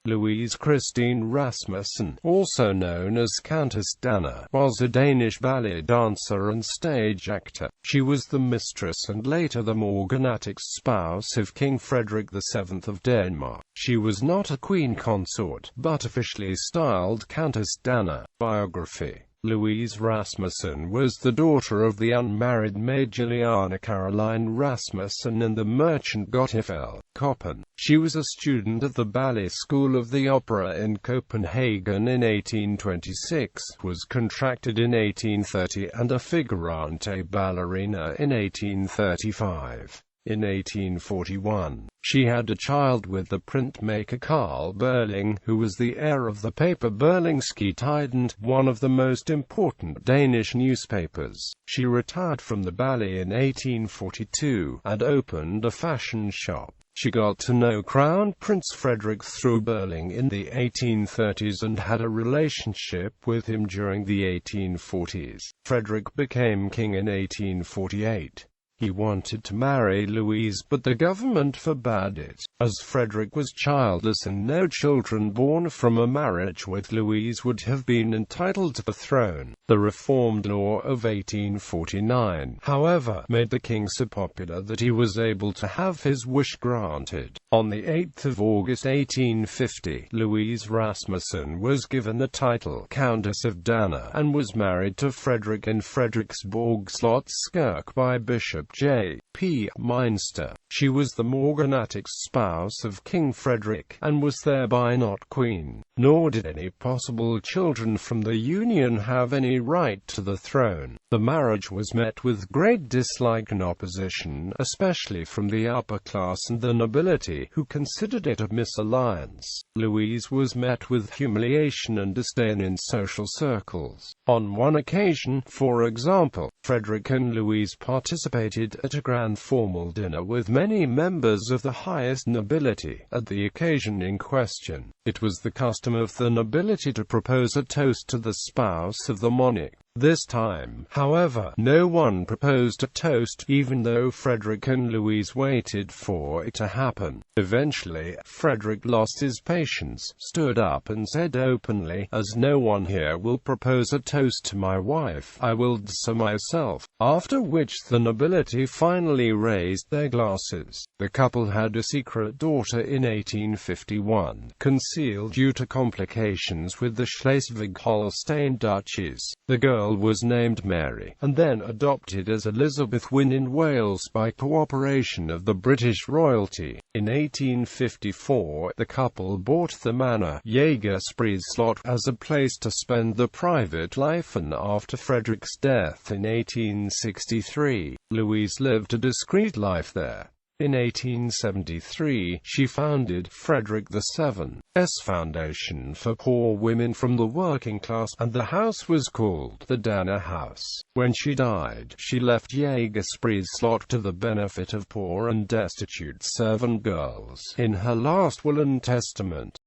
Louise Christine Rasmussen, also known as Countess Danner, was a Danish ballet dancer and stage actor. She was the mistress and later the morganatic spouse of King Frederick VII of Denmark. She was not a queen consort, but officially styled Countess Danner. Biography. Louise Rasmussen was the daughter of the unmarried maid Juliana Caroline Rasmussen and the merchant Gottefel Koppen. She was a student at the ballet school of the opera in Copenhagen in 1826, was contracted in 1830 and a figurante ballerina in 1835. In 1841, she had a child with the printmaker Carl Berling, who was the heir of the paper Berlingske Tidende, one of the most important Danish newspapers. She retired from the ballet in 1842, and opened a fashion shop. She got to know Crown Prince Frederick through Berling in the 1830s and had a relationship with him during the 1840s. Frederick became king in 1848. He wanted to marry Louise, but the government forbade it. As Frederick was childless and no children born from a marriage with Louise would have been entitled to the throne, the reformed law of 1849, however, made the king so popular that he was able to have his wish granted. On the 8th of August 1850, Louise Rasmussen was given the title Countess of Danner, and was married to Frederick in Frederiksborg Slotskirke by Bishop J. P. Meinster. She was the morganatic spouse of King Frederick, and was thereby not queen, nor did any possible children from the union have any right to the throne. The marriage was met with great dislike and opposition, especially from the upper class and the nobility, who considered it a misalliance. Louise was met with humiliation and disdain in social circles. On one occasion, for example, Frederick and Louise participated at a grand formal dinner with many members of the highest nobility. At the occasion in question, it was the custom of the nobility to propose a toast to the spouse of the monarch. This time, however, no one proposed a toast, even though Frederick and Louise waited for it to happen. Eventually, Frederick lost his patience, stood up and said openly, "As no one here will propose a toast to my wife, I will do so myself," after which the nobility finally raised their glasses. The couple had a secret daughter in 1851, concealed due to complications with the Schleswig-Holstein duchies. The girl was named Mary, and then adopted as Elizabeth Wynne in Wales by cooperation of the British royalty. In 1854, the couple bought the manor, Jægerspris Slot, as a place to spend the private life, and after Frederick's death in 1863, Louise lived a discreet life there. In 1873, she founded Frederick VII's Foundation for Poor Women from the Working Class, and the house was called the Danner House. When she died, she left Jægerspris Slot to the benefit of poor and destitute servant girls, in her last will and testament.